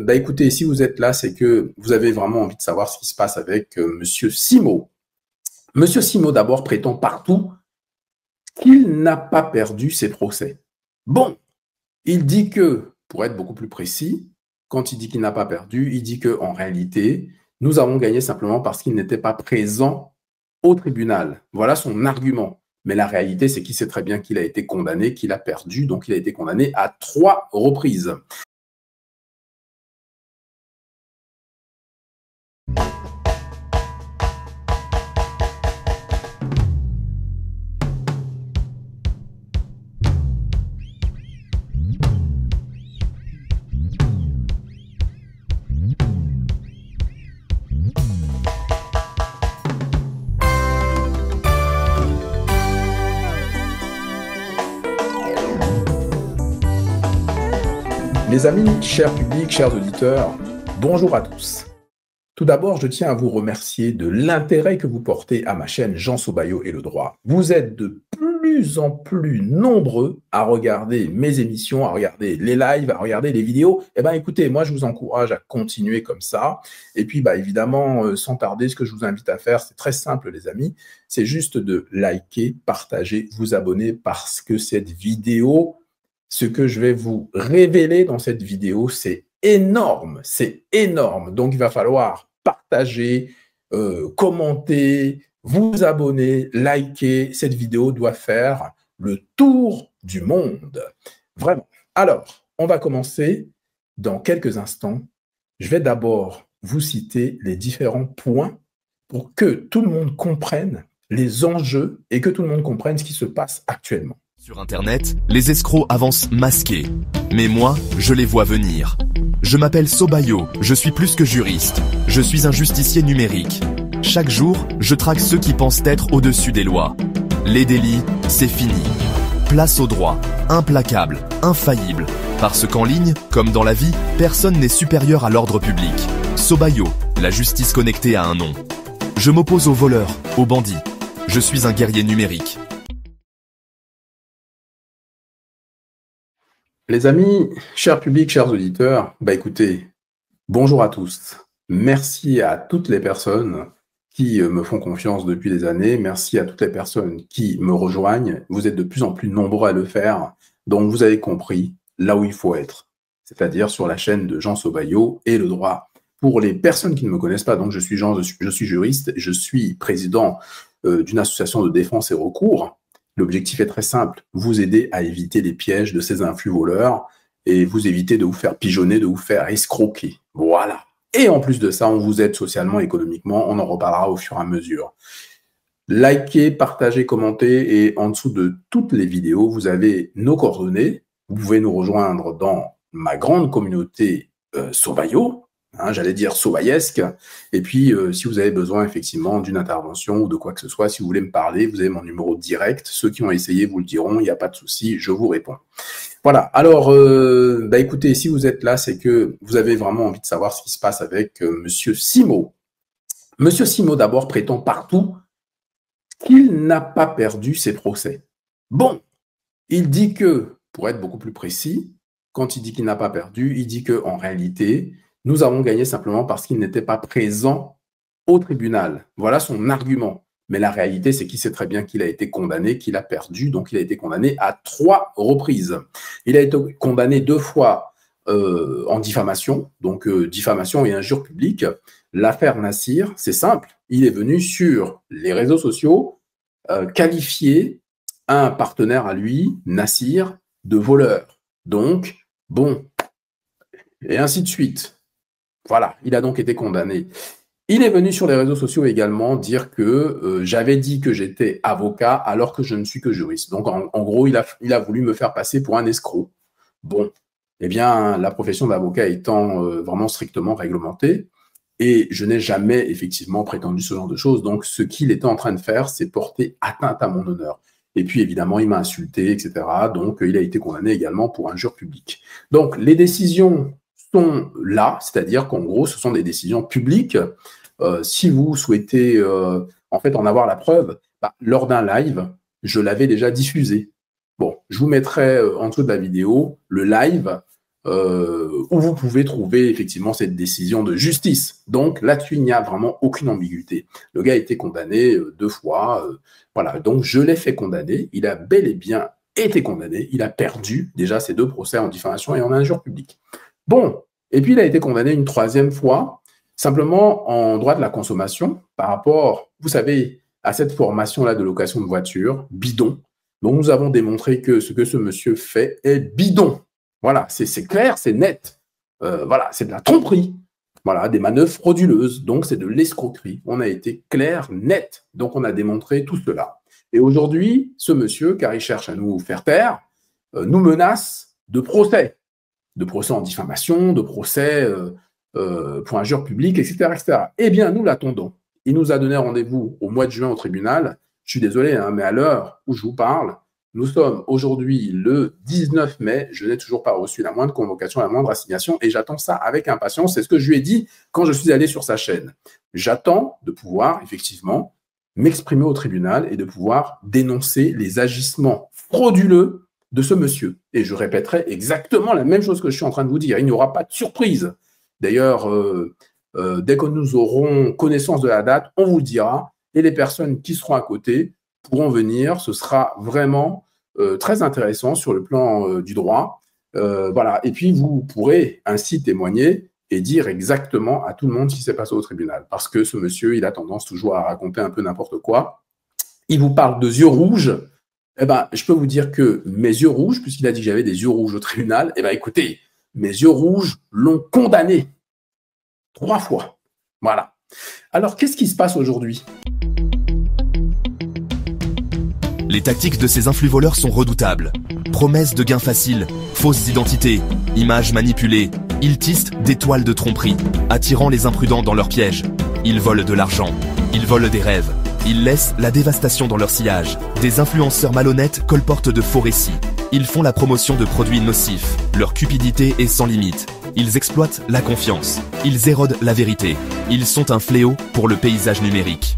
Écoutez, si vous êtes là, c'est que vous avez vraiment envie de savoir ce qui se passe avec Monsieur Simo. Monsieur Simo, d'abord, prétend partout qu'il n'a pas perdu ses procès. Bon, il dit que, pour être beaucoup plus précis, quand il dit qu'il n'a pas perdu, il dit qu'en réalité, nous avons gagné simplement parce qu'il n'était pas présent au tribunal. Voilà son argument. Mais la réalité, c'est qu'il sait très bien qu'il a été condamné, qu'il a perdu, donc il a été condamné à 3 reprises. Mes amis, chers publics, chers auditeurs, bonjour à tous. Tout d'abord, je tiens à vous remercier de l'intérêt que vous portez à ma chaîne Jean Sobayo et le droit. Vous êtes de plus en plus nombreux à regarder mes émissions, à regarder les lives, à regarder les vidéos. Eh bien, écoutez, moi, je vous encourage à continuer comme ça. Et puis, évidemment, sans tarder, ce que je vous invite à faire, c'est très simple, les amis. C'est juste de liker, partager, vous abonner parce que cette vidéo, ce que je vais vous révéler dans cette vidéo, c'est énorme, c'est énorme. Donc, il va falloir partager, commenter, vous abonner, liker. Cette vidéo doit faire le tour du monde. Vraiment. Alors, on va commencer dans quelques instants. Je vais d'abord vous citer les différents points pour que tout le monde comprenne les enjeux et que tout le monde comprenne ce qui se passe actuellement. Sur Internet, les escrocs avancent masqués. Mais moi, je les vois venir. Je m'appelle Sobayo, je suis plus que juriste. Je suis un justicier numérique. Chaque jour, je traque ceux qui pensent être au-dessus des lois. Les délits, c'est fini. Place au droit, implacable, infaillible. Parce qu'en ligne, comme dans la vie, personne n'est supérieur à l'ordre public. Sobayo, la justice connectée à un nom. Je m'oppose aux voleurs, aux bandits. Je suis un guerrier numérique. Les amis, chers publics, chers auditeurs, écoutez, bonjour à tous. Merci à toutes les personnes qui me font confiance depuis des années. Merci à toutes les personnes qui me rejoignent. Vous êtes de plus en plus nombreux à le faire. Donc, vous avez compris là où il faut être, c'est-à-dire sur la chaîne de Jean Sobayo et le droit. Pour les personnes qui ne me connaissent pas, donc je suis Jean, je suis juriste, je suis président d'une association de défense et recours. L'objectif est très simple, vous aider à éviter les pièges de ces influx voleurs et vous éviter de vous faire pigeonner, de vous faire escroquer. Voilà. Et en plus de ça, on vous aide socialement, économiquement, on en reparlera au fur et à mesure. Likez, partagez, commentez et en dessous de toutes les vidéos, vous avez nos coordonnées. Vous pouvez nous rejoindre dans ma grande communauté Sobayo, j'allais dire sauvaillesque. Et puis, si vous avez besoin effectivement d'une intervention ou de quoi que ce soit, si vous voulez me parler, vous avez mon numéro direct. Ceux qui ont essayé vous le diront, il n'y a pas de souci, je vous réponds. Voilà, alors, écoutez, si vous êtes là, c'est que vous avez vraiment envie de savoir ce qui se passe avec Monsieur Simo. Monsieur Simo, d'abord, prétend partout qu'il n'a pas perdu ses procès. Bon, il dit que, pour être beaucoup plus précis, quand il dit qu'il n'a pas perdu, il dit qu'en réalité, nous avons gagné simplement parce qu'il n'était pas présent au tribunal. Voilà son argument. Mais la réalité, c'est qu'il sait très bien qu'il a été condamné, qu'il a perdu, donc il a été condamné à 3 reprises. Il a été condamné 2 fois en diffamation, donc diffamation et injure publique. L'affaire Nassir, c'est simple, il est venu sur les réseaux sociaux qualifier un partenaire à lui, Nassir, de voleur. Donc, bon, et ainsi de suite. Voilà, il a donc été condamné. Il est venu sur les réseaux sociaux également dire que j'avais dit que j'étais avocat alors que je ne suis que juriste. Donc, en gros, il a voulu me faire passer pour un escroc. Bon, eh bien, la profession d'avocat étant vraiment strictement réglementée, et je n'ai jamais effectivement prétendu ce genre de choses. Donc, ce qu'il était en train de faire, c'est porter atteinte à mon honneur. Et puis, évidemment, il m'a insulté, etc. Donc, il a été condamné également pour injure publique. Donc, les décisions sont là, c'est-à-dire qu'en gros, ce sont des décisions publiques. Si vous souhaitez en fait en avoir la preuve, lors d'un live, je l'avais déjà diffusé. Bon, je vous mettrai en dessous de la vidéo le live où vous pouvez trouver effectivement cette décision de justice. Donc là-dessus, il n'y a vraiment aucune ambiguïté. Le gars a été condamné 2 fois. Voilà, donc je l'ai fait condamner. Il a bel et bien été condamné. Il a perdu déjà ses 2 procès en diffamation et en injure publique. Bon, et puis il a été condamné une 3e fois, simplement en droit de la consommation, par rapport, vous savez, à cette formation-là de location de voiture, bidon, dont nous avons démontré que ce que ce monsieur fait est bidon. Voilà, c'est clair, c'est net. Voilà, c'est de la tromperie. Voilà, des manœuvres frauduleuses. Donc, c'est de l'escroquerie. On a été clair, net. Donc, on a démontré tout cela. Et aujourd'hui, ce monsieur, car il cherche à nous faire taire, nous menace de procès en diffamation, de procès pour injure publique, etc., etc. Eh bien, nous l'attendons. Il nous a donné rendez-vous au mois de juin au tribunal. Je suis désolé, hein, mais à l'heure où je vous parle, nous sommes aujourd'hui le 19 mai. Je n'ai toujours pas reçu la moindre convocation, la moindre assignation, et j'attends ça avec impatience. C'est ce que je lui ai dit quand je suis allé sur sa chaîne. J'attends de pouvoir, effectivement, m'exprimer au tribunal et de pouvoir dénoncer les agissements frauduleux de ce monsieur. Et je répéterai exactement la même chose que je suis en train de vous dire. Il n'y aura pas de surprise. D'ailleurs, dès que nous aurons connaissance de la date, on vous le dira. Et les personnes qui seront à côté pourront venir. Ce sera vraiment très intéressant sur le plan du droit. Voilà. Et puis, vous pourrez ainsi témoigner et dire exactement à tout le monde ce qui s'est passé au tribunal. Parce que ce monsieur, il a tendance toujours à raconter un peu n'importe quoi. Il vous parle de yeux rouges. Eh ben, je peux vous dire que mes yeux rouges, puisqu'il a dit que j'avais des yeux rouges au tribunal, eh ben, écoutez, mes yeux rouges l'ont condamné 3 fois. Voilà. Alors, qu'est-ce qui se passe aujourd'hui ? Les tactiques de ces influx voleurs sont redoutables. Promesses de gains faciles, fausses identités, images manipulées. Ils tissent des toiles de tromperie, attirant les imprudents dans leurs pièges. Ils volent de l'argent, ils volent des rêves. Ils laissent la dévastation dans leur sillage. Des influenceurs malhonnêtes colportent de faux récits. Ils font la promotion de produits nocifs. Leur cupidité est sans limite. Ils exploitent la confiance. Ils érodent la vérité. Ils sont un fléau pour le paysage numérique.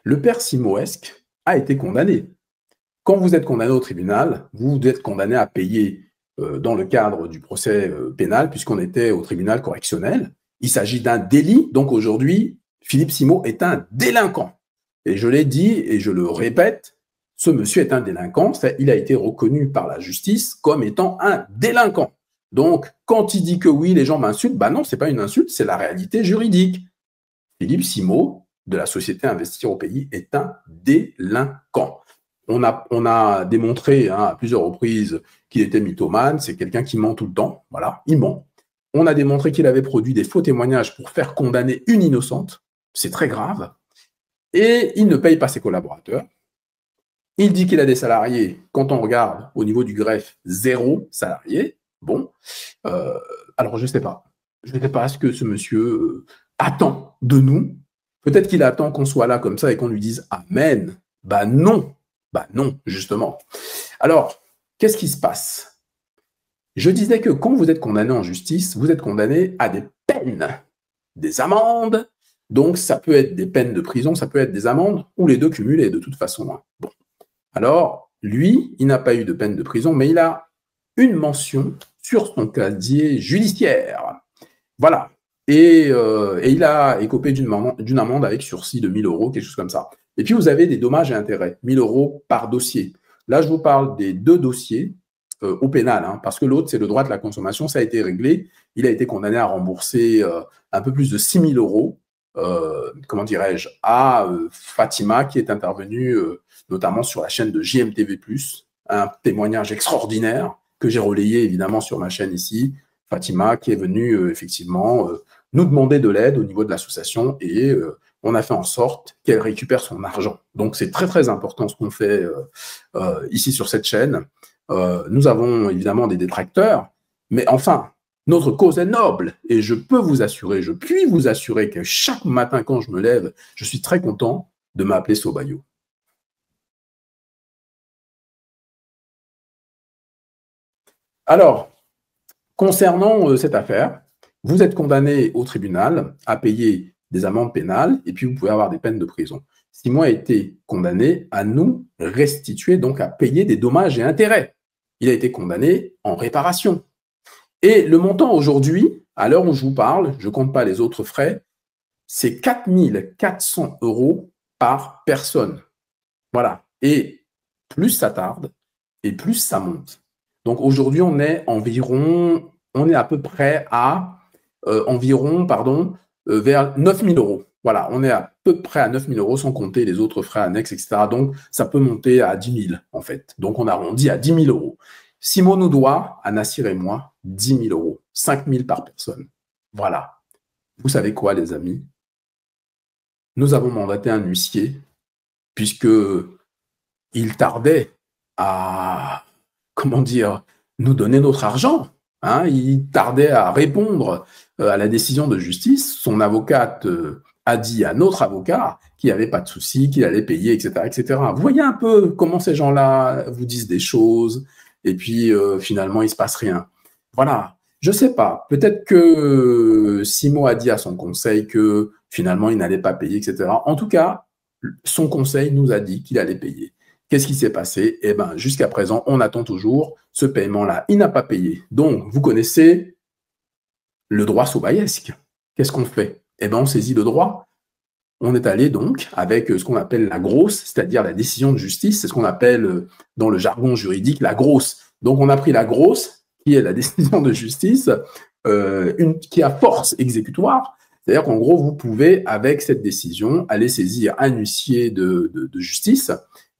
Le père Simoesque a été condamné. Quand vous êtes condamné au tribunal, vous êtes condamné à payer dans le cadre du procès pénal, puisqu'on était au tribunal correctionnel. Il s'agit d'un délit. Donc aujourd'hui, Philippe Simot est un délinquant. Et je l'ai dit et je le répète, ce monsieur est un délinquant. Il a été reconnu par la justice comme étant un délinquant. Donc, quand il dit que oui, les gens m'insultent, ben non, ce n'est pas une insulte, c'est la réalité juridique. Philippe Simot, de la société Investir au Pays, est un délinquant. On a démontré à plusieurs reprises qu'il était mythomane, c'est quelqu'un qui ment tout le temps. Voilà, il ment. On a démontré qu'il avait produit des faux témoignages pour faire condamner une innocente. C'est très grave. Et il ne paye pas ses collaborateurs. Il dit qu'il a des salariés. Quand on regarde au niveau du greffe, 0 salariés. Bon. Alors, je ne sais pas. Je ne sais pas ce que ce monsieur attend de nous. Peut-être qu'il attend qu'on soit là comme ça et qu'on lui dise Amen. Bah non. Bah non, justement. Alors, qu'est-ce qui se passe ? Je disais que quand vous êtes condamné en justice, vous êtes condamné à des peines, des amendes. Donc, ça peut être des peines de prison, ça peut être des amendes, ou les deux cumulés de toute façon. Bon. Alors, lui, il n'a pas eu de peine de prison, mais il a une mention sur son casier judiciaire. Voilà. Et il a écopé d'une amende avec sursis de 1 000 €, quelque chose comme ça. Et puis, vous avez des dommages et intérêts, 1 000 € par dossier. Là, je vous parle des 2 dossiers au pénal, parce que l'autre, c'est le droit de la consommation, ça a été réglé. Il a été condamné à rembourser un peu plus de 6 000 €, comment dirais-je, à Fatima, qui est intervenue notamment sur la chaîne de JMTV+, un témoignage extraordinaire que j'ai relayé évidemment sur ma chaîne ici. Fatima, qui est venue effectivement nous demander de l'aide au niveau de l'association et on a fait en sorte qu'elle récupère son argent. Donc, c'est très, très important ce qu'on fait ici sur cette chaîne. Nous avons évidemment des détracteurs, mais enfin, notre cause est noble et je peux vous assurer, je puis vous assurer que chaque matin quand je me lève, je suis très content de m'appeler Sobayo. Alors, concernant cette affaire, vous êtes condamné au tribunal à payer des amendes pénales et puis vous pouvez avoir des peines de prison. Simo a été condamné à nous restituer, donc à payer des dommages et intérêts. Il a été condamné en réparation. Et le montant aujourd'hui, à l'heure où je vous parle, je ne compte pas les autres frais, c'est 4 400 € par personne. Voilà. Et plus ça tarde, et plus ça monte. Donc aujourd'hui, on est à peu près à vers 9 000 €. Voilà, on est à peu près à 9 000 € sans compter les autres frais annexes, etc. Donc, ça peut monter à 10 000, en fait. Donc, on arrondit à 10 000 €. Simo nous doit, à Nassir et moi, 10 000 €. 5 000 par personne. Voilà. Vous savez quoi, les amis? Nous avons mandaté un huissier, puisque il tardait à, nous donner notre argent. Hein, il tardait à répondre à la décision de justice. Son avocate a dit à notre avocat qu'il n'y avait pas de souci, qu'il allait payer, etc., etc. Vous voyez un peu comment ces gens-là vous disent des choses et puis finalement, il ne se passe rien. Voilà. Je ne sais pas. Peut-être que Simo a dit à son conseil que finalement, il n'allait pas payer, etc. En tout cas, son conseil nous a dit qu'il allait payer. Qu'est-ce qui s'est passé? Eh bien, jusqu'à présent, on attend toujours ce paiement-là. Il n'a pas payé. Donc, vous connaissez le droit sobaïesque. Qu'est-ce qu'on fait? Eh bien, on saisit le droit. On est allé donc avec ce qu'on appelle la grosse, c'est-à-dire la décision de justice. C'est ce qu'on appelle dans le jargon juridique la grosse. Donc, on a pris la grosse, qui est la décision de justice, qui a force exécutoire. C'est-à-dire qu'en gros, vous pouvez, avec cette décision, aller saisir un huissier de justice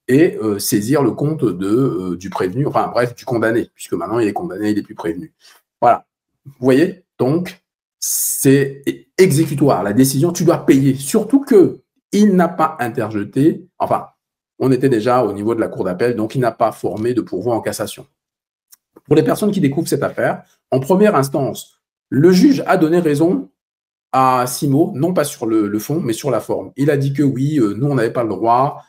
et saisir le compte du prévenu, enfin bref, du condamné, puisque maintenant il est condamné, il n'est plus prévenu. Voilà. Vous voyez? Donc, c'est exécutoire. La décision, tu dois payer. Surtout qu'il n'a pas interjeté, enfin, on était déjà au niveau de la cour d'appel, donc il n'a pas formé de pourvoi en cassation. Pour les personnes qui découvrent cette affaire, en première instance, le juge a donné raison à Simo, non pas sur le fond, mais sur la forme. Il a dit que oui, nous, on n'avait pas le droit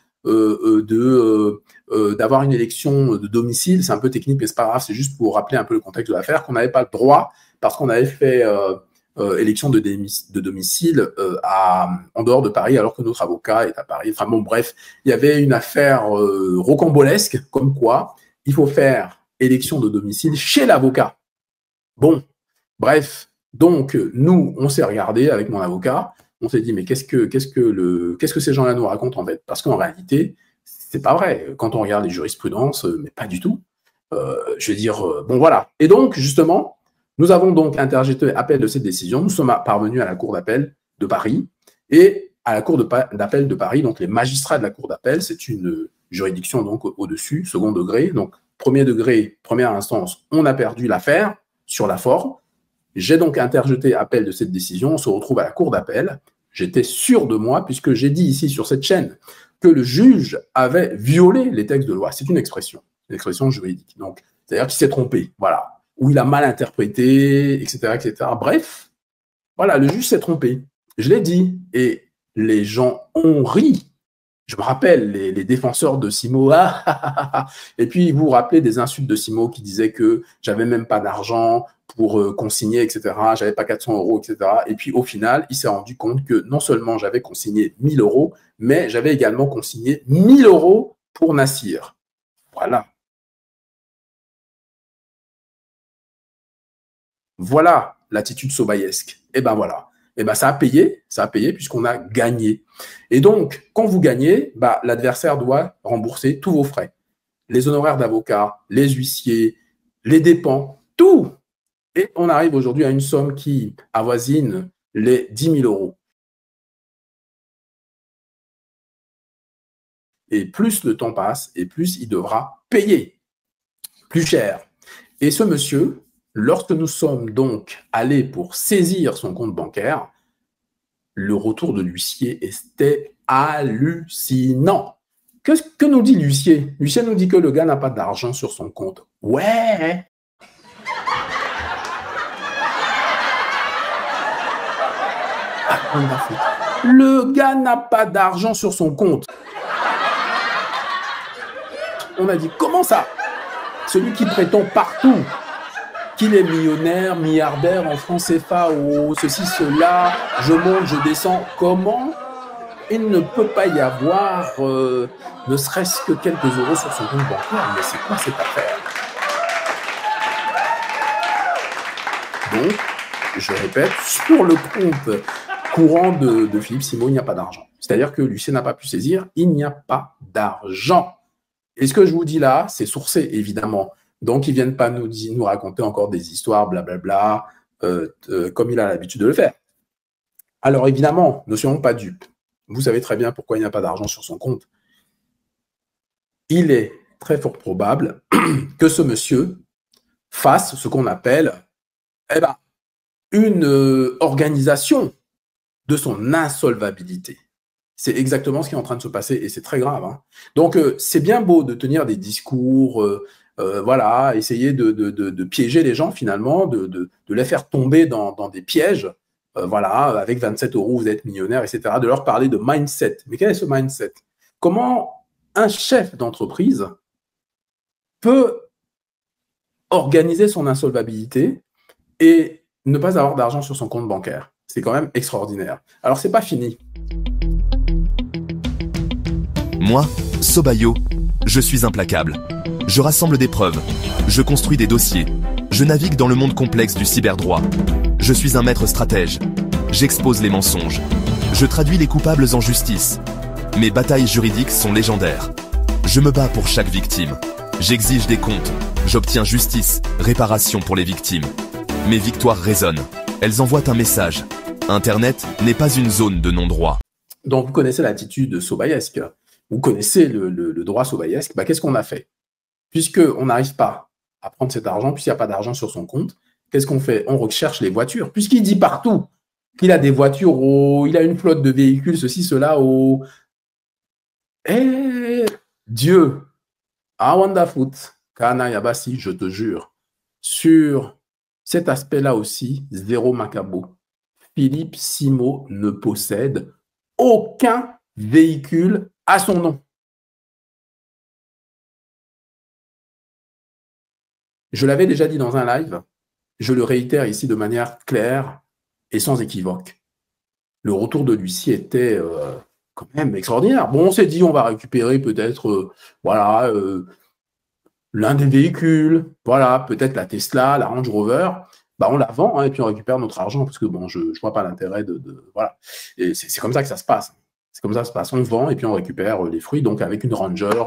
d'avoir une élection de domicile. C'est un peu technique, mais c'est pas grave, c'est juste pour rappeler un peu le contexte de l'affaire, qu'on n'avait pas le droit, parce qu'on avait fait élection de domicile en dehors de Paris, alors que notre avocat est à Paris. Enfin bon, bref, il y avait une affaire rocambolesque, comme quoi il faut faire élection de domicile chez l'avocat. Bon, bref, donc nous, on s'est regardé avec mon avocat, on s'est dit, mais qu'est-ce que ces gens-là nous racontent en fait? Parce qu'en réalité, c'est pas vrai. Quand on regarde les jurisprudences, mais pas du tout. Je veux dire, bon voilà. Et donc, justement, nous avons donc interjeté appel de cette décision. Nous sommes parvenus à la Cour d'appel de Paris. Et à la Cour d'appel de Paris, donc les magistrats de la Cour d'appel, c'est une juridiction donc au-dessus, second degré. Donc, premier degré, première instance, on a perdu l'affaire sur la forme. J'ai donc interjeté appel de cette décision. On se retrouve à la Cour d'appel. J'étais sûr de moi, puisque j'ai dit ici sur cette chaîne que le juge avait violé les textes de loi. C'est une expression juridique. Donc, c'est-à-dire qu'il s'est trompé, voilà, ou il a mal interprété, etc., etc. Bref, voilà, le juge s'est trompé. Je l'ai dit, et les gens ont ri. Je me rappelle les défenseurs de Simo, et puis vous vous rappelez des insultes de Simo qui disaient que j'avais même pas d'argent pour consigner, etc. J'avais pas 400 €, etc. Et puis au final, il s'est rendu compte que non seulement j'avais consigné 1 000 €, mais j'avais également consigné 1 000 € pour Nassir. Voilà. Voilà l'attitude sobaïesque. Et ben voilà. Et ben ça a payé puisqu'on a gagné. Et donc, quand vous gagnez, bah, l'adversaire doit rembourser tous vos frais. Les honoraires d'avocat, les huissiers, les dépenses, tout. Et on arrive aujourd'hui à une somme qui avoisine les 10 000 €. Et plus le temps passe, et plus il devra payer plus cher. Et ce monsieur, lorsque nous sommes donc allés pour saisir son compte bancaire, le retour de l'huissier était hallucinant. Que nous dit l'huissier? L'huissier nous dit que le gars n'a pas d'argent sur son compte. Ouais. Le gars n'a pas d'argent sur son compte. On a dit, comment ça? Celui qui prétend partout qu'il est millionnaire, milliardaire en francs CFA ou ceci, cela, je monte, je descends. Comment? il ne peut pas y avoir ne serait-ce que quelques euros sur son compte bancaire. Mais c'est quoi cette affaire? Donc, je répète, sur le compte courant de Philippe Simot, il n'y a pas d'argent. C'est-à-dire que l'huissier n'a pas pu saisir, il n'y a pas d'argent. Et ce que je vous dis là, c'est sourcé, évidemment. Donc, ils ne viennent pas nous raconter encore des histoires, blablabla, comme il a l'habitude de le faire. Alors, évidemment, ne soyons pas dupes. Vous savez très bien pourquoi il n'y a pas d'argent sur son compte. Il est très fort probable que ce monsieur fasse ce qu'on appelle une organisation de son insolvabilité. C'est exactement ce qui est en train de se passer et c'est très grave. Hein. Donc, c'est bien beau de tenir des discours, voilà, essayer de piéger les gens finalement, de les faire tomber dans des pièges. Voilà, avec 27 euros, vous êtes millionnaire, etc. De leur parler de mindset. Mais quel est ce mindset? Comment un chef d'entreprise peut organiser son insolvabilité et ne pas avoir d'argent sur son compte bancaire? C'est quand même extraordinaire. Alors, c'est pas fini. Moi, Sobayo, je suis implacable. Je rassemble des preuves. Je construis des dossiers. Je navigue dans le monde complexe du cyberdroit. Je suis un maître stratège. J'expose les mensonges. Je traduis les coupables en justice. Mes batailles juridiques sont légendaires. Je me bats pour chaque victime. J'exige des comptes. J'obtiens justice, réparation pour les victimes. Mes victoires résonnent. Elles envoient un message. Internet n'est pas une zone de non-droit. Donc, vous connaissez l'attitude sobayesque. Vous connaissez le droit sobayesque. Qu'est-ce qu'on a fait? Puisqu'on n'arrive pas à prendre cet argent, puisqu'il n'y a pas d'argent sur son compte, qu'est-ce qu'on fait? On recherche les voitures. Puisqu'il dit partout qu'il a des voitures, il a une flotte de véhicules, ceci, cela, Eh, Dieu, Awanda Foot, Kana Yabasi, je te jure, sur cet aspect-là aussi, zéro macabo. Philippe Simot ne possède aucun véhicule à son nom. Je l'avais déjà dit dans un live, je le réitère ici de manière claire et sans équivoque. Le retour de l'huissier était quand même extraordinaire. Bon, on s'est dit, on va récupérer peut-être voilà, l'un des véhicules, voilà, peut-être la Tesla, la Range Rover. On la vend hein, et puis on récupère notre argent parce que bon, je ne vois pas l'intérêt voilà. Et c'est comme ça que ça se passe. C'est comme ça que ça se passe. On vend et puis on récupère les fruits. Donc avec une Ranger,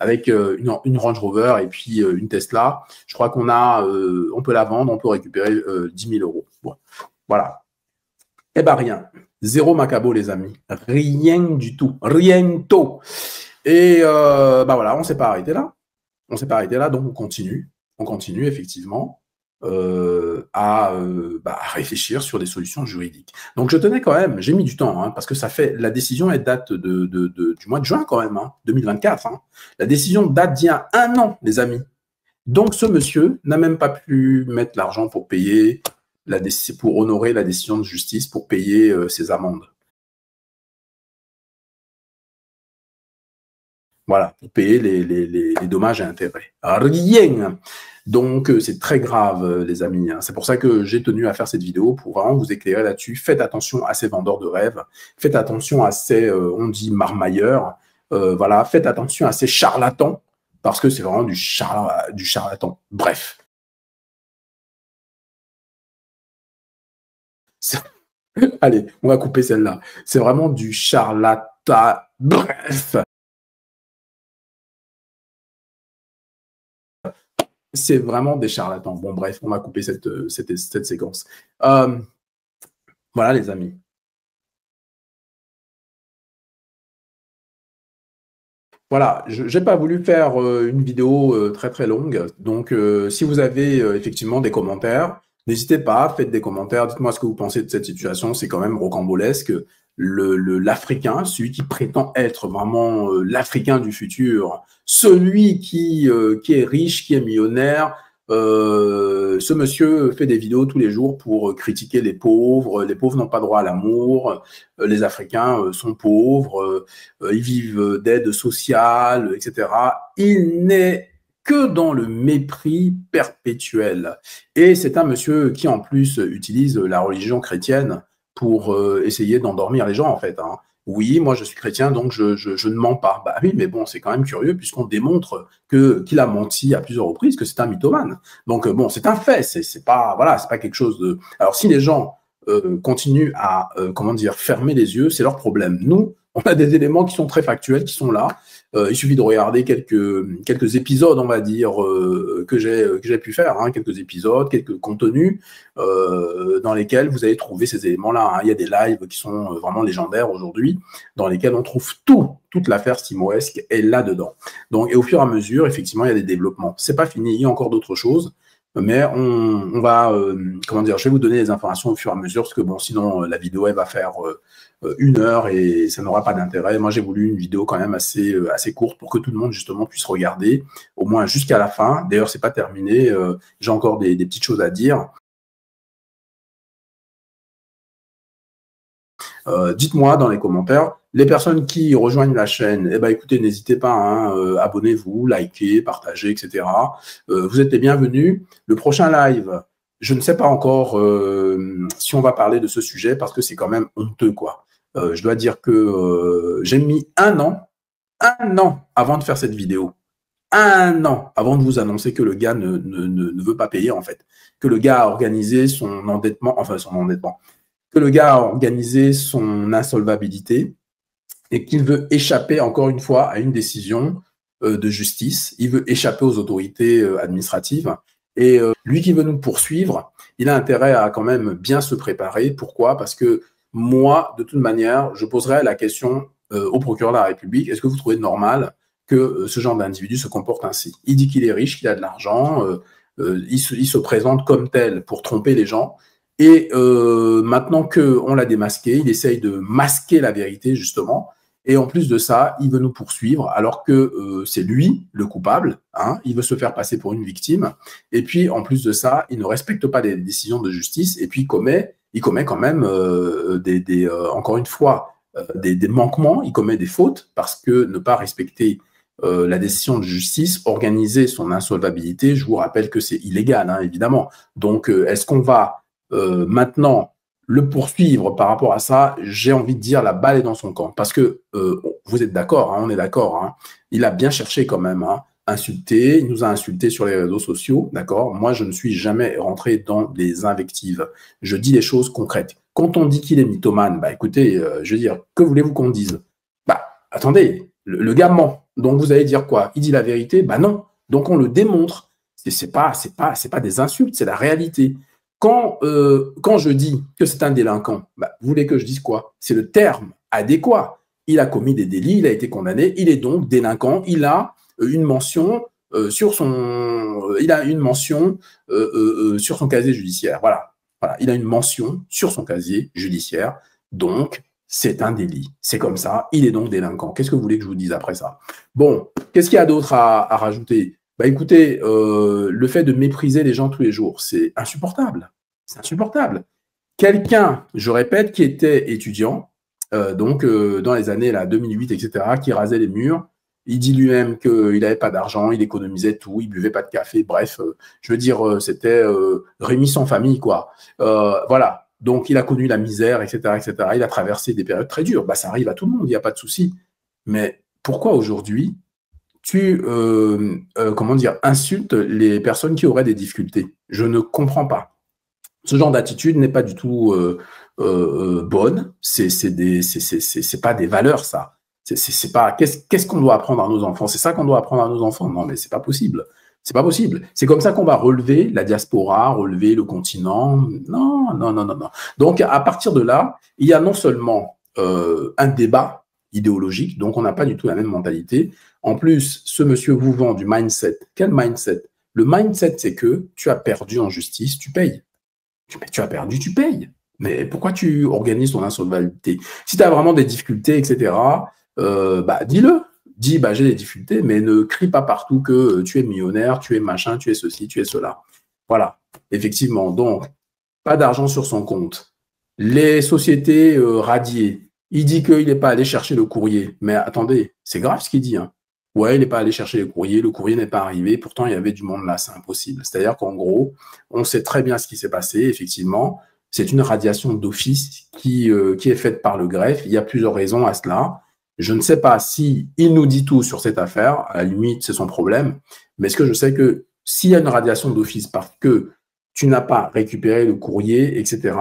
avec une Range Rover et puis une Tesla, je crois qu'on on peut la vendre, on peut récupérer 10 000 euros. Bon. Voilà. Eh bien, rien. Zéro macabo, les amis. Rien du tout. Rien tout. Et voilà, on ne s'est pas arrêté là. On ne s'est pas arrêté là, donc on continue. On continue, effectivement, à réfléchir sur des solutions juridiques. Donc, je tenais quand même, j'ai mis du temps, hein, parce que la décision, elle date du mois de juin quand même, hein, 2024. Hein. La décision date d'il y a 1 an, les amis. Donc, ce monsieur n'a même pas pu mettre l'argent pour payer pour honorer la décision de justice, pour payer ses amendes. Voilà, pour payer les dommages et intérêts. Rien. Donc, c'est très grave, les amis. Hein. C'est pour ça que j'ai tenu à faire cette vidéo, pour vraiment vous éclairer là-dessus. Faites attention à ces vendeurs de rêves. Faites attention à ces, on dit, marmailleurs. Voilà, faites attention à ces charlatans, parce que c'est vraiment du charlatan. Bref. Allez, on va couper celle-là. C'est vraiment du charlatan. Bref. C'est vraiment des charlatans. Bon, bref, on va couper cette séquence. Voilà, les amis. Voilà, je n'ai pas voulu faire une vidéo très très longue. Donc, si vous avez effectivement des commentaires, n'hésitez pas, faites des commentaires. Dites-moi ce que vous pensez de cette situation. C'est quand même rocambolesque. L'Africain, celui qui prétend être vraiment l'Africain du futur, celui qui est riche, qui est millionnaire, ce monsieur fait des vidéos tous les jours pour critiquer les pauvres. Les pauvres n'ont pas droit à l'amour, les Africains sont pauvres, ils vivent d'aide sociale, etc. Il n'est que dans le mépris perpétuel. Et c'est un monsieur qui, en plus, utilise la religion chrétienne pour essayer d'endormir les gens, en fait. Hein. Oui, moi je suis chrétien, donc je ne mens pas. Bah oui, mais bon, c'est quand même curieux puisqu'on démontre qu'il a menti à plusieurs reprises, que c'est un mythomane. Donc bon, c'est un fait, c'est pas voilà, c'est pas quelque chose de. Alors si les gens continuent à comment dire fermer les yeux, c'est leur problème. Nous, on a des éléments qui sont très factuels, qui sont là. Il suffit de regarder quelques épisodes, on va dire, que j'ai pu faire, hein, quelques épisodes, quelques contenus dans lesquels vous allez trouver ces éléments-là. Hein. Il y a des lives qui sont vraiment légendaires aujourd'hui, dans lesquels on trouve toute l'affaire simoesque est là-dedans. Donc, et au fur et à mesure, effectivement, il y a des développements. C'est pas fini, il y a encore d'autres choses. Mais on va, comment dire, je vais vous donner les informations au fur et à mesure, parce que bon, sinon la vidéo elle va faire 1 heure et ça n'aura pas d'intérêt. Moi, j'ai voulu une vidéo quand même assez courte pour que tout le monde justement puisse regarder, au moins jusqu'à la fin. D'ailleurs, c'est pas terminé. J'ai encore des petites choses à dire. Dites-moi dans les commentaires. Les personnes qui rejoignent la chaîne, eh ben, écoutez, n'hésitez pas, hein, abonnez-vous, likez, partagez, etc. Vous êtes les bienvenus. Le prochain live, je ne sais pas encore si on va parler de ce sujet parce que c'est quand même honteux, quoi. Je dois dire que j'ai mis un an avant de faire cette vidéo. 1 an avant de vous annoncer que le gars ne veut pas payer, en fait. Que le gars a organisé son endettement, que le gars a organisé son insolvabilité et qu'il veut échapper encore une fois à une décision de justice. Il veut échapper aux autorités administratives. Et lui qui veut nous poursuivre, il a intérêt à quand même bien se préparer. Pourquoi? Parce que moi, de toute manière, je poserai la question au procureur de la République. Est-ce que vous trouvez normal que ce genre d'individu se comporte ainsi? Il dit qu'il est riche, qu'il a de l'argent. Il se présente comme tel pour tromper les gens. Et maintenant qu'on l'a démasqué, il essaye de masquer la vérité, justement. Et en plus de ça, il veut nous poursuivre alors que c'est lui le coupable. Hein, il veut se faire passer pour une victime. Et puis, en plus de ça, il ne respecte pas les décisions de justice. Et puis, il commet quand même, encore une fois, des manquements. Il commet des fautes parce que ne pas respecter la décision de justice, organiser son insolvabilité, je vous rappelle que c'est illégal, hein, évidemment. Donc, est-ce qu'on va maintenant le poursuivre par rapport à ça? J'ai envie de dire la balle est dans son camp parce que vous êtes d'accord, hein, on est d'accord, hein, il a bien cherché quand même, hein, insulté, il nous a insulté sur les réseaux sociaux, d'accord. Moi, je ne suis jamais rentré dans des invectives, je dis les choses concrètes. Quand on dit qu'il est mythomane, bah écoutez, je veux dire, que voulez-vous qu'on dise? Bah attendez, le gars ment, donc vous allez dire quoi? Il dit la vérité? Bah non, donc on le démontre. C'est pas des insultes, c'est la réalité. Quand je dis que c'est un délinquant, bah, vous voulez que je dise quoi? C'est le terme adéquat. Il a commis des délits, il a été condamné, il est donc délinquant. Il a une mention sur son casier judiciaire. Voilà, il a une mention sur son casier judiciaire. Donc c'est un délit. C'est comme ça. Il est donc délinquant. Qu'est-ce que vous voulez que je vous dise après ça? Bon, qu'est-ce qu'il y a d'autre à rajouter? Bah écoutez, le fait de mépriser les gens tous les jours, c'est insupportable. C'est insupportable. Quelqu'un, je répète, qui était étudiant, dans les années là, 2008, etc., qui rasait les murs, il dit lui-même qu'il n'avait pas d'argent, il économisait tout, il buvait pas de café, bref, je veux dire, c'était Rémi sans famille, quoi. Voilà. Donc, il a connu la misère, etc., etc. Il a traversé des périodes très dures. Bah, ça arrive à tout le monde, il n'y a pas de souci. Mais pourquoi aujourd'hui tu insultes les personnes qui auraient des difficultés? Je ne comprends pas. Ce genre d'attitude n'est pas du tout bonne. C'est pas des valeurs, ça. C'est pas. Qu'est-ce qu'on doit apprendre à nos enfants? C'est ça qu'on doit apprendre à nos enfants? Non, mais c'est pas possible. C'est pas possible. C'est comme ça qu'on va relever la diaspora, relever le continent. Non, non, non, non, non. Donc, à partir de là, il y a non seulement un débat idéologique, donc on n'a pas du tout la même mentalité. En plus, ce monsieur vous vend du mindset. Quel mindset? Le mindset, c'est que tu as perdu en justice, tu payes. Tu as perdu, tu payes. Mais pourquoi tu organises ton insolvabilité? Si tu as vraiment des difficultés, etc., bah dis-le. Dis, bah j'ai des difficultés, mais ne crie pas partout que tu es millionnaire, tu es machin, tu es ceci, tu es cela. Voilà, effectivement. Donc, pas d'argent sur son compte. Les sociétés radiées. Il dit qu'il n'est pas allé chercher le courrier. Mais attendez, c'est grave ce qu'il dit, hein. Ouais, il n'est pas allé chercher le courrier n'est pas arrivé, pourtant il y avait du monde là, c'est impossible. C'est-à-dire qu'en gros, on sait très bien ce qui s'est passé, effectivement. C'est une radiation d'office qui est faite par le greffe. Il y a plusieurs raisons à cela. Je ne sais pas si il nous dit tout sur cette affaire. À la limite, c'est son problème. Mais ce que je sais que s'il y a une radiation d'office parce que tu n'as pas récupéré le courrier, etc.,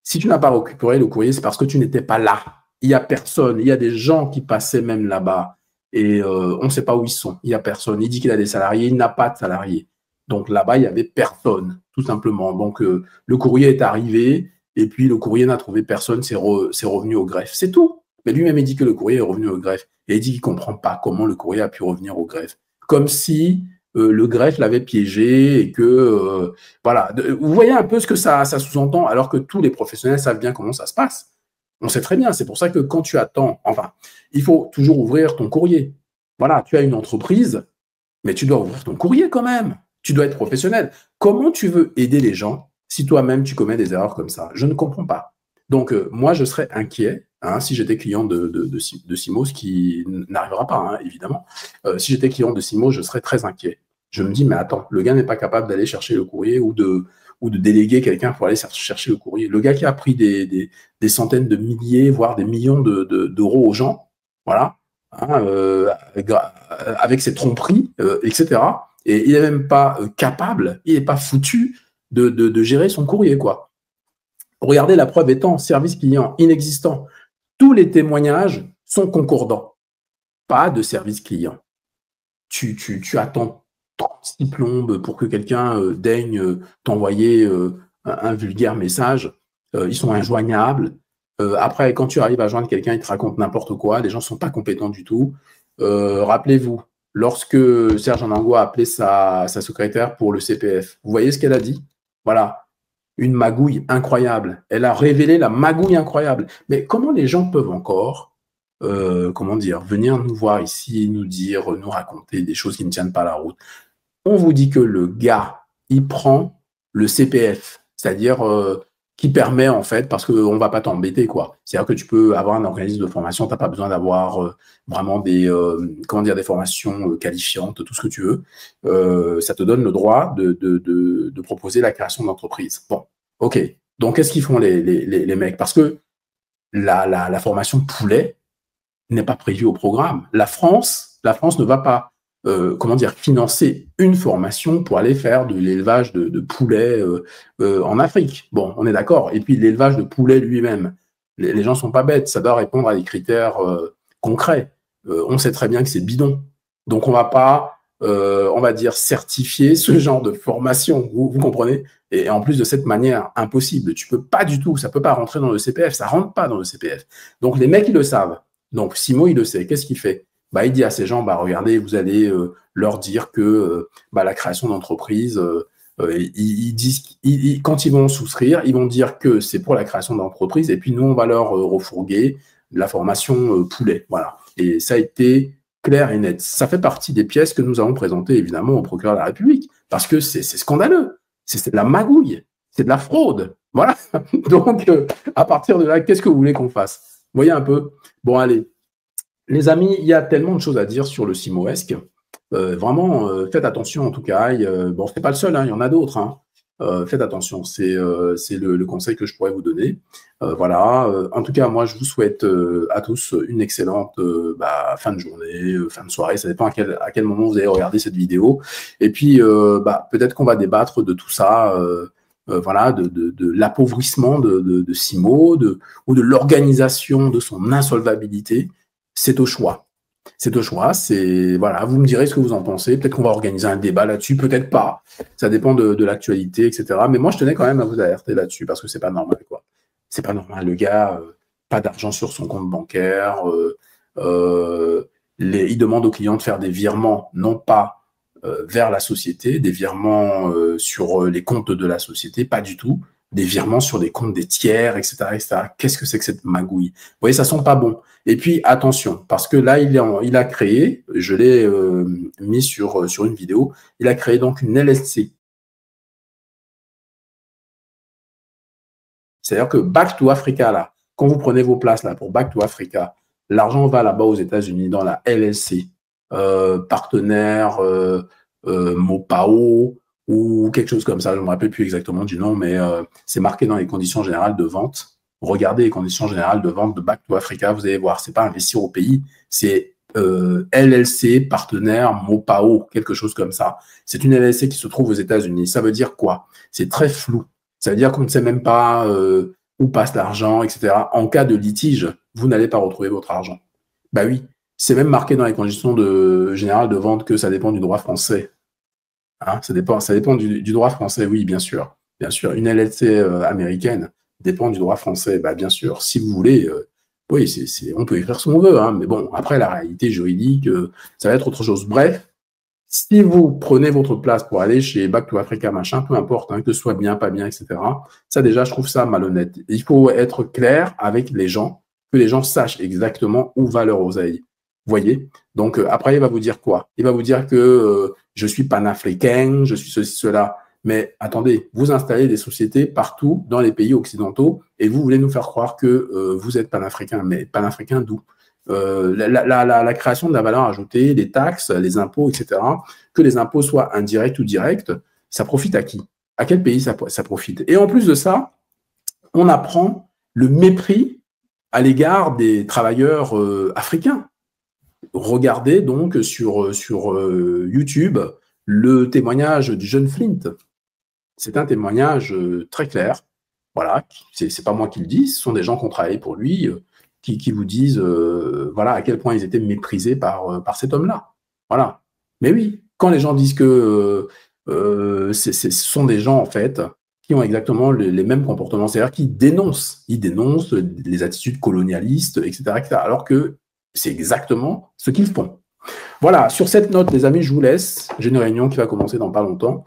si tu n'as pas récupéré le courrier, c'est parce que tu n'étais pas là. Il n'y a personne. Il y a des gens qui passaient même là-bas et on ne sait pas où ils sont. Il n'y a personne. Il dit qu'il a des salariés. Il n'a pas de salariés. Donc là-bas, il n'y avait personne, tout simplement. Donc le courrier est arrivé et puis le courrier n'a trouvé personne, c'est revenu au greffe. C'est tout. Mais lui-même, il dit que le courrier est revenu au greffe. Et il dit qu'il ne comprend pas comment le courrier a pu revenir au greffe. Comme si le greffe l'avait piégé et que, voilà. Vous voyez un peu ce que ça sous-entend, alors que tous les professionnels savent bien comment ça se passe. On sait très bien. C'est pour ça que quand tu attends, enfin, il faut toujours ouvrir ton courrier. Voilà, tu as une entreprise, mais tu dois ouvrir ton courrier quand même. Tu dois être professionnel. Comment tu veux aider les gens si toi-même tu commets des erreurs comme ça? Je ne comprends pas. Donc, moi, je serais inquiet si j'étais client de Simo, ce qui n'arrivera pas, évidemment. Si j'étais client de Simo, je serais très inquiet. Je me dis, mais attends, le gars n'est pas capable d'aller chercher le courrier ou de déléguer quelqu'un pour aller chercher le courrier. Le gars qui a pris des centaines de milliers, voire des millions d'euros aux gens, voilà, avec ses tromperies, etc., et il n'est même pas capable, il n'est pas foutu de gérer son courrier, quoi. Regardez, la preuve étant, service client inexistant. Tous les témoignages sont concordants. Pas de service client. Tu attends 36 plombes pour que quelqu'un daigne t'envoyer un vulgaire message. Ils sont injoignables. Après, quand tu arrives à joindre quelqu'un, il te raconte n'importe quoi. Les gens ne sont pas compétents du tout. Rappelez-vous, lorsque Serge Anango a appelé sa secrétaire pour le CPF, vous voyez ce qu'elle a dit? Voilà, une magouille incroyable. Elle a révélé la magouille incroyable. Mais comment les gens peuvent encore, venir nous voir ici, nous raconter des choses qui ne tiennent pas la route? On vous dit que le gars, il prend le CPF, c'est-à-dire qui permet en fait, parce qu'on ne va pas t'embêter, quoi. C'est-à-dire que tu peux avoir un organisme de formation, tu n'as pas besoin d'avoir vraiment des formations qualifiantes, tout ce que tu veux. Ça te donne le droit de proposer la création d'entreprise. Bon, ok. Donc, qu'est-ce qu'ils font les mecs? Parce que la formation poulet n'est pas prévue au programme. La France ne va pas financer une formation pour aller faire de l'élevage de poulets en Afrique. Bon, on est d'accord. Et puis l'élevage de poulets lui-même, les gens ne sont pas bêtes, ça doit répondre à des critères concrets. On sait très bien que c'est bidon. Donc on ne va pas, certifier ce genre de formation, vous comprenez? Et en plus de cette manière, impossible. Tu peux pas du tout, ça ne peut pas rentrer dans le CPF, ça ne rentre pas dans le CPF. Donc les mecs, ils le savent. Donc Simo, il le sait. Qu'est-ce qu'il fait? Il dit à ces gens, regardez, vous allez leur dire que la création d'entreprise, quand ils vont souscrire, ils vont dire que c'est pour la création d'entreprise, et puis nous, on va leur refourguer la formation poulet. Voilà. Et ça a été clair et net. Ça fait partie des pièces que nous avons présentées, évidemment, au procureur de la République, parce que c'est scandaleux. C'est de la magouille, c'est de la fraude. Voilà. Donc, à partir de là, qu'est-ce que vous voulez qu'on fasse? Vous voyez un peu? Bon, allez. Les amis, il y a tellement de choses à dire sur le Simoesque. Vraiment, faites attention en tout cas. C'est pas le seul, il y en a d'autres. Faites attention, c'est le conseil que je pourrais vous donner. Voilà. En tout cas, moi, je vous souhaite à tous une excellente fin de journée, fin de soirée. Ça dépend à quel moment vous allez regarder cette vidéo. Et puis, peut-être qu'on va débattre de tout ça. De l'appauvrissement de Simo, ou de l'organisation de son insolvabilité. C'est au choix. C'est au choix. Voilà, vous me direz ce que vous en pensez. Peut-être qu'on va organiser un débat là-dessus, peut-être pas. Ça dépend de l'actualité, etc. Mais moi, je tenais quand même à vous alerter là-dessus parce que c'est pas normal, quoi. C'est pas normal. Le gars, pas d'argent sur son compte bancaire. Il demande aux clients de faire des virements, non pas vers la société, des virements sur les comptes de la société, pas du tout. Des virements sur des comptes des tiers, etc., etc. Qu'est-ce que c'est que cette magouille? Vous voyez, ça sent pas bon. Et puis, attention, parce que là, il a créé, je l'ai mis sur une vidéo, il a créé donc une LLC. C'est-à-dire que Back to Africa, là, quand vous prenez vos places là pour Back to Africa, l'argent va là-bas aux États-Unis dans la LLC. Partenaire, Mopao, ou quelque chose comme ça. Je ne me rappelle plus exactement du nom, mais c'est marqué dans les conditions générales de vente. Regardez les conditions générales de vente de Back to Africa, vous allez voir, c'est pas investir au pays, c'est LLC, partenaire, Mopao, quelque chose comme ça. C'est une LLC qui se trouve aux États-Unis. Ça veut dire quoi? C'est très flou. Ça veut dire qu'on ne sait même pas où passe l'argent, etc. En cas de litige, vous n'allez pas retrouver votre argent. Bah oui, c'est même marqué dans les conditions générales de vente que ça dépend du droit français. Hein, ça dépend du droit français, oui, bien sûr. Bien sûr, une LLC américaine dépend du droit français, bah, bien sûr. Si vous voulez, oui, on peut écrire ce qu'on veut, hein, mais bon, après, la réalité juridique, ça va être autre chose. Bref, si vous prenez votre place pour aller chez Back to Africa, machin, peu importe, hein, que ce soit bien, pas bien, etc., ça déjà, je trouve ça malhonnête. Il faut être clair avec les gens, que les gens sachent exactement où va leur oseille. Vous voyez? Donc, après, il va vous dire quoi? Il va vous dire que je suis panafricain, je suis ceci, cela. Mais attendez, vous installez des sociétés partout dans les pays occidentaux et vous voulez nous faire croire que vous êtes panafricain. Mais panafricain d'où? La création de la valeur ajoutée, les taxes, les impôts, etc., que les impôts soient indirects ou directs, ça profite à qui? À quel pays ça profite? Et en plus de ça, on apprend le mépris à l'égard des travailleurs africains. Regardez donc sur YouTube le témoignage du jeune Flint. C'est un témoignage très clair. Voilà, c'est pas moi qui le dis, ce sont des gens qui ont travaillé pour lui, qui vous disent voilà à quel point ils étaient méprisés par cet homme-là. Voilà. Mais oui, quand les gens disent que ce sont des gens en fait qui ont exactement les mêmes comportements, c'est-à-dire qu'ils dénoncent, les attitudes colonialistes, etc., etc., alors que c'est exactement ce qu'ils font. Voilà, sur cette note, les amis, je vous laisse. J'ai une réunion qui va commencer dans pas longtemps.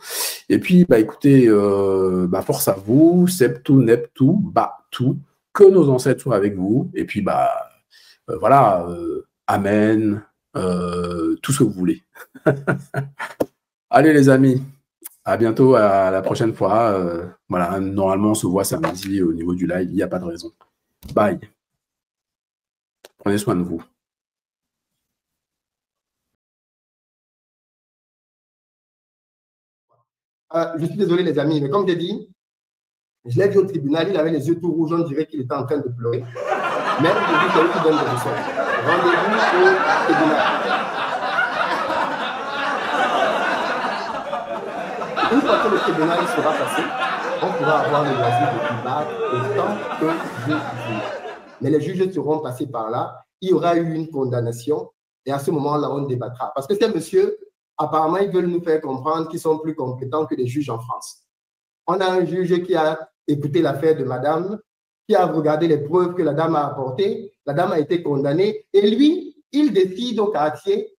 Et puis, bah, écoutez, force à vous, Septu, Neptu, Batu, que nos ancêtres soient avec vous. Et puis, voilà, Amen, tout ce que vous voulez. Allez, les amis, à bientôt, à la prochaine fois. Voilà, normalement, on se voit samedi au niveau du live, il n'y a pas de raison. Bye. Prenez soin de vous. Je suis désolé, les amis, mais comme j'ai dit, je l'ai vu au tribunal, il avait les yeux tout rouges, on dirait qu'il était en train de pleurer. Mais aujourd'hui, c'est lui qui donne des leçons. Rendez-vous au tribunal. Une fois que le tribunal sera passé, on pourra avoir le loisir de débattre autant que je veux. Mais les juges seront passés par là, il y aura eu une condamnation, et à ce moment-là, on débattra. Parce que ces messieurs, apparemment, ils veulent nous faire comprendre qu'ils sont plus compétents que les juges en France. On a un juge qui a écouté l'affaire de madame, qui a regardé les preuves que la dame a apportées, la dame a été condamnée, et lui, il décide au quartier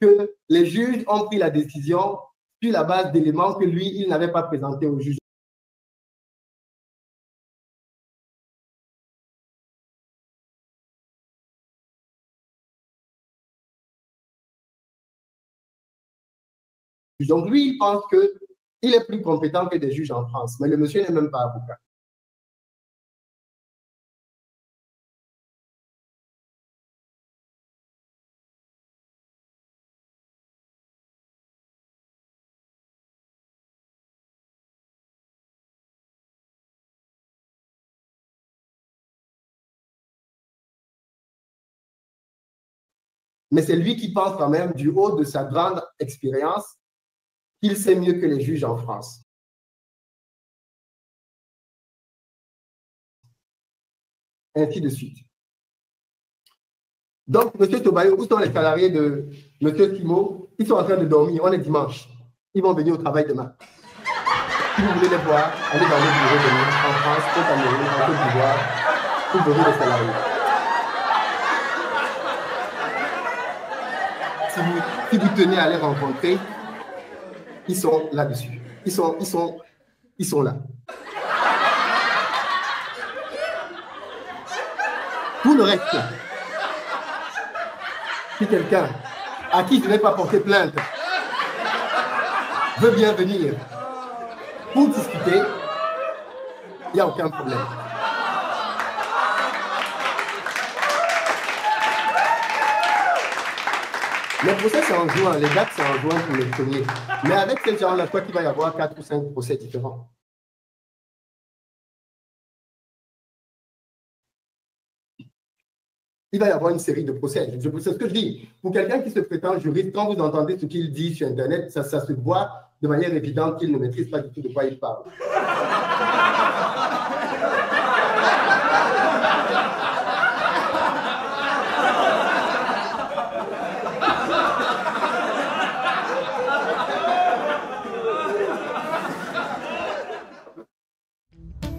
que les juges ont pris la décision sur la base d'éléments que lui, il n'avait pas présentés au juge. Donc lui, il pense qu'il est plus compétent que des juges en France, mais le monsieur n'est même pas avocat. Mais c'est lui qui pense quand même, du haut de sa grande expérience, qu'il sait mieux que les juges en France. Ainsi de suite. Donc, M. Tobayo, où sont les salariés de M. Timo? Ils sont en train de dormir, on est dimanche. Ils vont venir au travail demain. Si vous voulez les voir, allez dans le bureau demain, en France, au Cameroun, en Côte d'Ivoire, vous verrez les salariés. Si vous tenez à les rencontrer, ils sont là-dessus. Ils sont là. Tout le reste, si quelqu'un à qui je n'ai pas porté plainte veut bien venir pour discuter, il n'y a aucun problème. Les procès, c'est en juin. Les dates, c'est en juin pour les premiers. Mais avec ces gens-là, je crois qu'il va y avoir 4 ou 5 procès différents. Il va y avoir une série de procès. C'est ce que je dis. Pour quelqu'un qui se prétend juriste, quand vous entendez ce qu'il dit sur Internet, ça se voit de manière évidente qu'il ne maîtrise pas du tout de quoi il parle.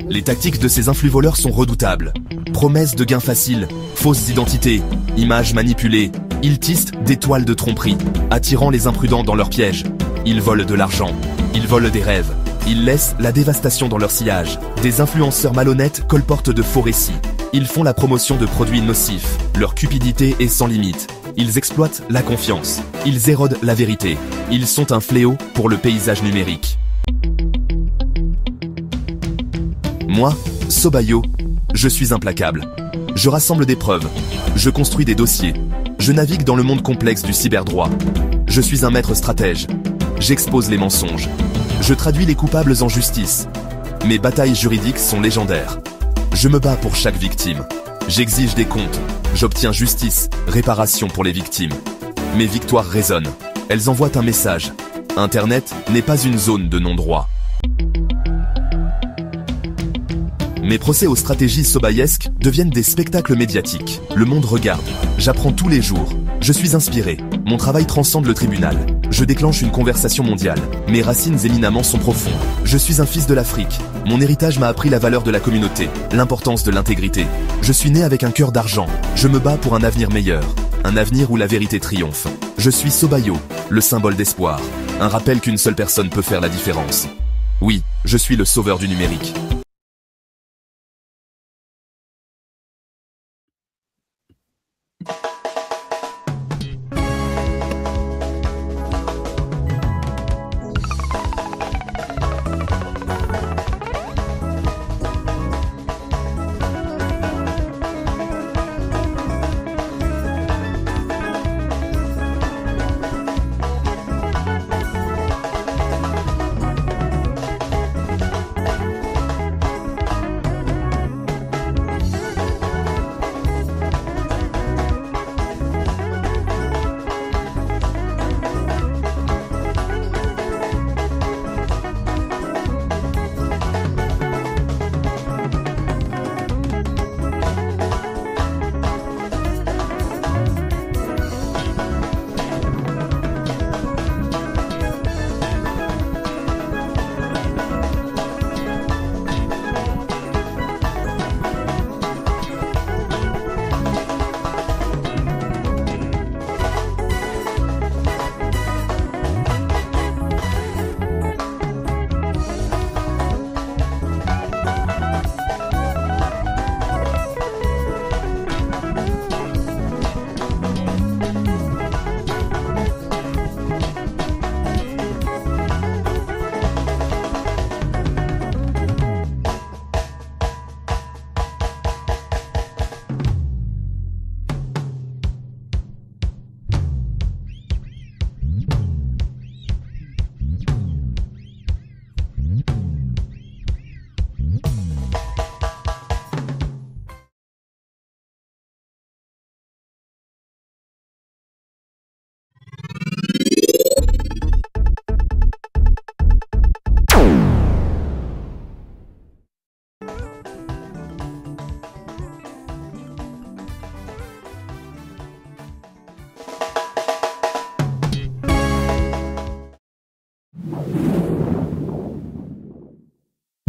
Les tactiques de ces influx voleurs sont redoutables. Promesses de gains faciles, fausses identités, images manipulées. Ils tissent des toiles de tromperie, attirant les imprudents dans leurs pièges. Ils volent de l'argent, ils volent des rêves. Ils laissent la dévastation dans leur sillage. Des influenceurs malhonnêtes colportent de faux récits. Ils font la promotion de produits nocifs. Leur cupidité est sans limite. Ils exploitent la confiance. Ils érodent la vérité. Ils sont un fléau pour le paysage numérique. Moi, Sobayo, je suis implacable. Je rassemble des preuves. Je construis des dossiers. Je navigue dans le monde complexe du cyberdroit. Je suis un maître stratège. J'expose les mensonges. Je traduis les coupables en justice. Mes batailles juridiques sont légendaires. Je me bats pour chaque victime. J'exige des comptes. J'obtiens justice, réparation pour les victimes. Mes victoires résonnent. Elles envoient un message. Internet n'est pas une zone de non-droit. Mes procès aux stratégies sobayesques deviennent des spectacles médiatiques. Le monde regarde. J'apprends tous les jours. Je suis inspiré. Mon travail transcende le tribunal. Je déclenche une conversation mondiale. Mes racines éminemment sont profondes. Je suis un fils de l'Afrique. Mon héritage m'a appris la valeur de la communauté, l'importance de l'intégrité. Je suis né avec un cœur d'argent. Je me bats pour un avenir meilleur. Un avenir où la vérité triomphe. Je suis Sobayo, le symbole d'espoir. Un rappel qu'une seule personne peut faire la différence. Oui, je suis le sauveur du numérique.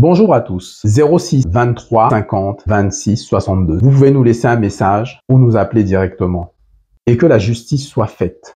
Bonjour à tous, 06 23 50 26 62. Vous pouvez nous laisser un message ou nous appeler directement. Et que la justice soit faite.